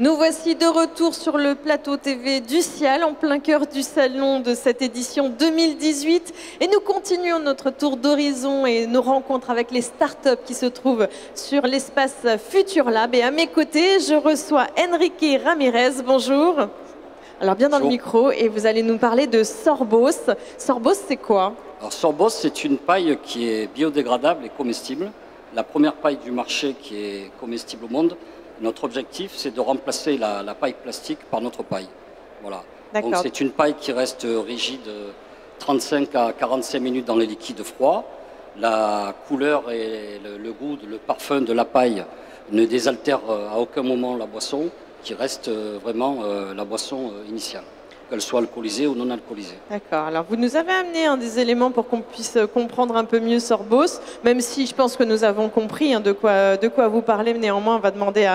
Nous voici de retour sur le plateau TV du Cial, en plein cœur du salon de cette édition 2018. Et nous continuons notre tour d'horizon et nos rencontres avec les startups qui se trouvent sur l'espace Futur Lab. Et à mes côtés, je reçois Enrique Ramirez. Bonjour. Alors bien dans le micro, et vous allez nous parler de Sorbos. Sorbos, c'est quoi? Alors Sorbos, c'est une paille qui est biodégradable et comestible. La première paille du marché qui est comestible au monde. Notre objectif, c'est de remplacer la paille plastique par notre paille. Voilà. Donc c'est une paille qui reste rigide 35 à 45 minutes dans les liquides froids. La couleur et le goût, le parfum de la paille ne désaltèrent à aucun moment la boisson, qui reste vraiment la boisson initiale, qu'elle soit alcoolisée ou non alcoolisée. D'accord. Alors, vous nous avez amené des éléments pour qu'on puisse comprendre un peu mieux Sorbos, même si je pense que nous avons compris de quoi vous parlez. Mais néanmoins, on va demander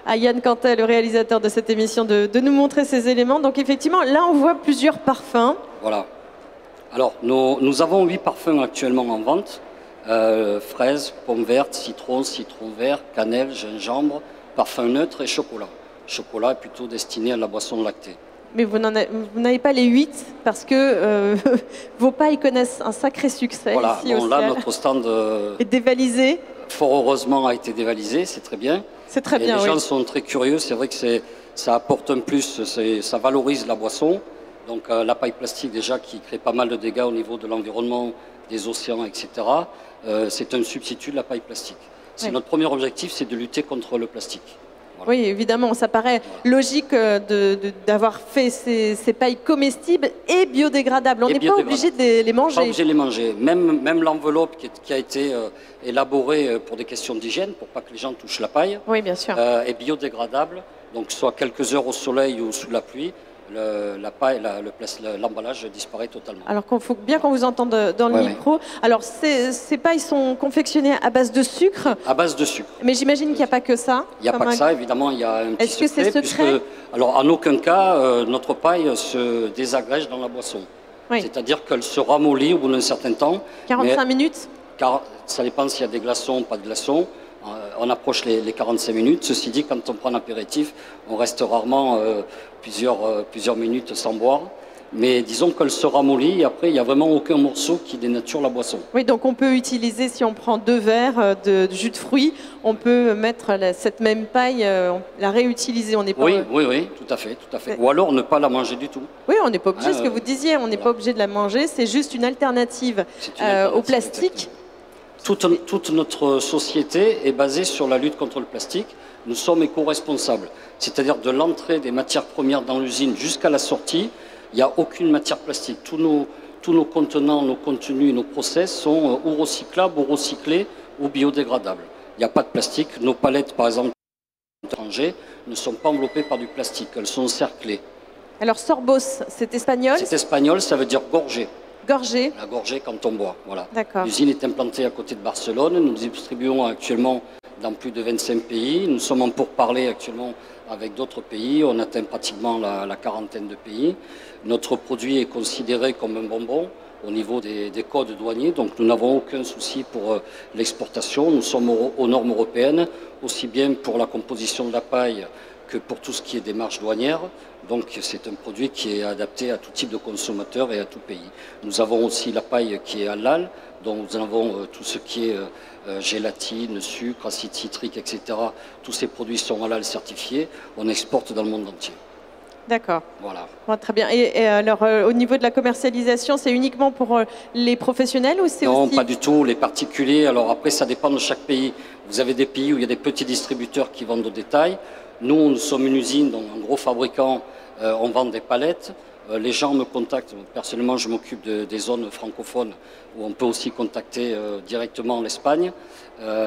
à Yann Cantet, le réalisateur de cette émission, de nous montrer ces éléments. Donc, effectivement, là, on voit plusieurs parfums. Voilà. Alors, nous avons 8 parfums actuellement en vente. Fraise, pomme verte, citron, citron vert, cannelle, gingembre, parfum neutre et chocolat. Chocolat est plutôt destiné à la boisson lactée. Mais vous n'avez pas les 8 parce que vos pailles connaissent un sacré succès. Voilà, ici bon, là notre stand est dévalisé. Fort heureusement a été dévalisé, c'est très bien. C'est très bien, les gens sont très curieux, c'est vrai que ça apporte un plus, ça valorise la boisson. Donc la paille plastique déjà qui crée pas mal de dégâts au niveau de l'environnement, des océans, etc. C'est un substitut de la paille plastique. Notre premier objectif, c'est de lutter contre le plastique. Voilà. Oui, évidemment, ça paraît logique d'avoir fait ces pailles comestibles et biodégradables. On n'est pas obligé de les manger. Pas obligé de les manger. Même l'enveloppe qui a été élaborée pour des questions d'hygiène, pour pas que les gens touchent la paille, oui, bien sûr. Est biodégradable. Donc, soit quelques heures au soleil ou sous la pluie, l'emballage disparaît totalement. Alors qu'il faut bien qu'on vous entende dans le micro. Alors ces pailles sont confectionnées à base de sucre. À base de sucre. Mais j'imagine qu'il n'y a pas que ça. Il n'y a pas que ça, évidemment, il y a un petit secret. Est-ce que c'est secret? Alors en aucun cas, notre paille se désagrège dans la boisson. Oui. C'est-à-dire qu'elle se ramollit au bout d'un certain temps. 45 minutes? Car ça dépend s'il y a des glaçons ou pas de glaçons. On approche les 45 minutes. Ceci dit, quand on prend un apéritif, on reste rarement plusieurs minutes sans boire. Mais disons qu'elle se ramollit et après, il n'y a vraiment aucun morceau qui dénature la boisson. Oui, donc on peut utiliser, si on prend 2 verres de jus de fruits, on peut mettre cette même paille, la réutiliser. On n'est pas... Oui, tout à fait. Ou alors ne pas la manger du tout. Oui, on n'est pas obligé, ce que vous disiez, on n'est pas obligé de la manger, c'est juste une alternative, au plastique. Toute notre société est basée sur la lutte contre le plastique. Nous sommes éco-responsables. C'est-à-dire de l'entrée des matières premières dans l'usine jusqu'à la sortie, il n'y a aucune matière plastique. Tous nos contenants, nos contenus, nos process sont ou recyclables, ou recyclés, ou biodégradables. Il n'y a pas de plastique. Nos palettes, par exemple, étrangers, ne sont pas enveloppées par du plastique. Elles sont cerclées. Alors Sorbos, c'est espagnol? C'est espagnol, ça veut dire gorgée. Gorgée. La gorgée quand on boit, voilà. D'accord. L'usine est implantée à côté de Barcelone. Nous distribuons actuellement dans plus de 25 pays. Nous sommes en pourparlers actuellement avec d'autres pays. On atteint pratiquement la quarantaine de pays. Notre produit est considéré comme un bonbon au niveau des codes douaniers. Donc nous n'avons aucun souci pour l'exportation. Nous sommes aux normes européennes, aussi bien pour la composition de la paille que pour tout ce qui est démarche douanière. Donc c'est un produit qui est adapté à tout type de consommateur et à tout pays. Nous avons aussi la paille qui est halal, donc nous avons tout ce qui est gélatine, sucre, acide citrique, etc. Tous ces produits sont halal certifiés. On exporte dans le monde entier. D'accord. Voilà. Bon, très bien. Et alors, au niveau de la commercialisation, c'est uniquement pour les professionnels ou c'est aussi... Non, pas du tout. Les particuliers, alors après, ça dépend de chaque pays. Vous avez des pays où il y a des petits distributeurs qui vendent au détail. Nous sommes une usine, donc un gros fabricant, on vend des palettes. Les gens me contactent, personnellement je m'occupe des zones francophones où on peut aussi contacter directement l'Espagne.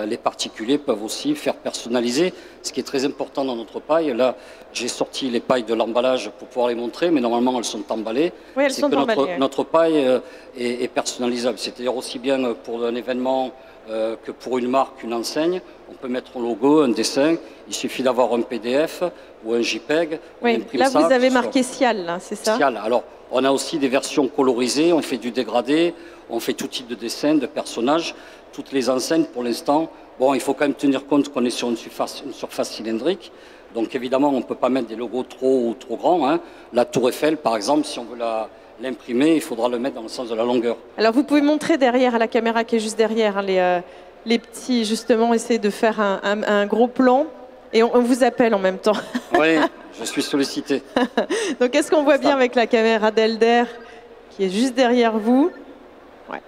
Les particuliers peuvent aussi faire personnaliser, ce qui est très important dans notre paille. Là, j'ai sorti les pailles de l'emballage pour pouvoir les montrer, mais normalement elles sont emballées. Oui, elles sont emballées. Notre paille est personnalisable, c'est-à-dire aussi bien pour un événement que pour une marque, une enseigne. On peut mettre un logo, un dessin. Il suffit d'avoir un PDF ou un JPEG. Oui, là vous avez marqué Cial, c'est ça? Cial. Alors, on a aussi des versions colorisées. On fait du dégradé. On fait tout type de dessin, de personnages. Toutes les enseignes, pour l'instant, Bon, il faut quand même tenir compte qu'on est sur une surface cylindrique. Donc évidemment, on ne peut pas mettre des logos trop ou trop grands, hein. La Tour Eiffel, par exemple, si on veut l'imprimer, il faudra le mettre dans le sens de la longueur. Alors vous pouvez montrer derrière à la caméra qui est juste derrière, hein, les petits, justement, essayer de faire un gros plan. Et on vous appelle en même temps. Oui, je suis sollicité. Donc est-ce qu'on voit bien avec la caméra d'Helder qui est juste derrière vous? Ouais.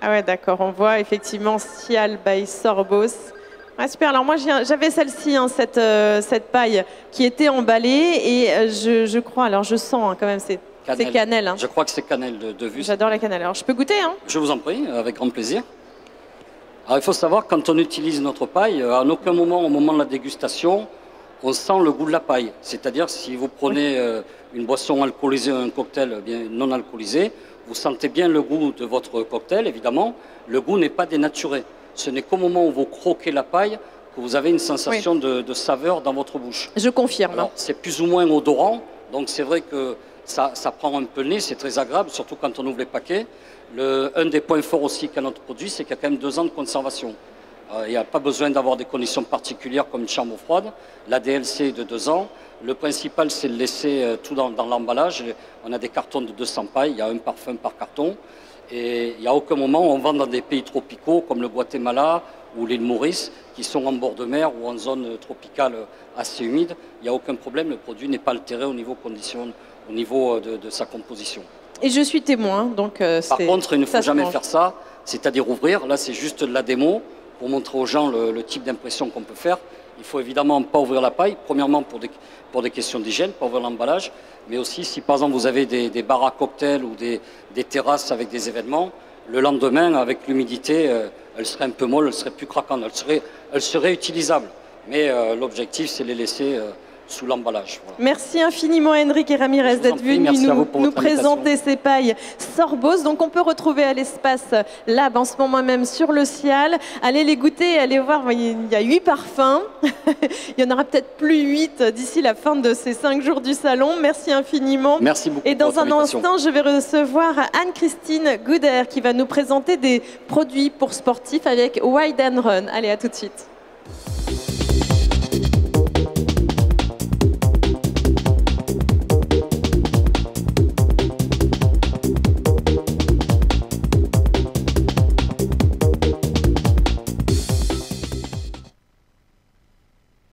Ah ouais, d'accord, on voit effectivement Cial by Sorbos. Ah, super, alors moi j'avais celle-ci, hein, cette paille qui était emballée et je crois, alors je sens hein, quand même, c'est cannelle. Hein. Je crois que c'est cannelle de vue. J'adore la cannelle, alors je peux goûter hein? Je vous en prie, avec grand plaisir. Alors il faut savoir, quand on utilise notre paille, à aucun moment, au moment de la dégustation, on sent le goût de la paille. C'est-à-dire si vous prenez une boisson alcoolisée, un cocktail bien non alcoolisé, vous sentez bien le goût de votre cocktail, évidemment. Le goût n'est pas dénaturé. Ce n'est qu'au moment où vous croquez la paille que vous avez une sensation de saveur dans votre bouche. Je confirme. C'est plus ou moins odorant, donc c'est vrai que ça prend un peu le nez, c'est très agréable, surtout quand on ouvre les paquets. Un des points forts aussi qu'a notre produit, c'est qu'il y a quand même 2 ans de conservation. Il n'y a pas besoin d'avoir des conditions particulières comme une chambre froide. La DLC est de 2 ans. Le principal, c'est de laisser tout dans l'emballage. On a des cartons de 200 pailles, il y a un parfum par carton. Et il n'y a aucun moment où on vend dans des pays tropicaux comme le Guatemala ou l'île Maurice, qui sont en bord de mer ou en zone tropicale assez humide. Il n'y a aucun problème, le produit n'est pas altéré au niveau de sa composition. Et je suis témoin, donc par contre, il ne faut jamais faire ça, c'est-à-dire ouvrir. Là, c'est juste de la démo pour montrer aux gens le type d'impression qu'on peut faire. Il faut évidemment pas ouvrir la paille, premièrement pour des questions d'hygiène, pas ouvrir l'emballage, mais aussi si par exemple vous avez des bars à cocktails ou des terrasses avec des événements, le lendemain, avec l'humidité, elle serait un peu molle, elle serait plus craquante, elle serait utilisable. Mais l'objectif, c'est les laisser sous l'emballage. Voilà. Merci infiniment Enrique Ramirez d'être venu nous présenter ces pailles Sorbos. Donc on peut retrouver à l'espace Lab en ce moment même sur le Cial. Allez les goûter, allez voir, il y a 8 parfums. Il y en aura peut-être plus 8 d'ici la fin de ces 5 jours du salon. Merci infiniment. Merci beaucoup. Et dans un instant, je vais recevoir Anne-Christine Gouder qui va nous présenter des produits pour sportifs avec Wide and Run. Allez, à tout de suite.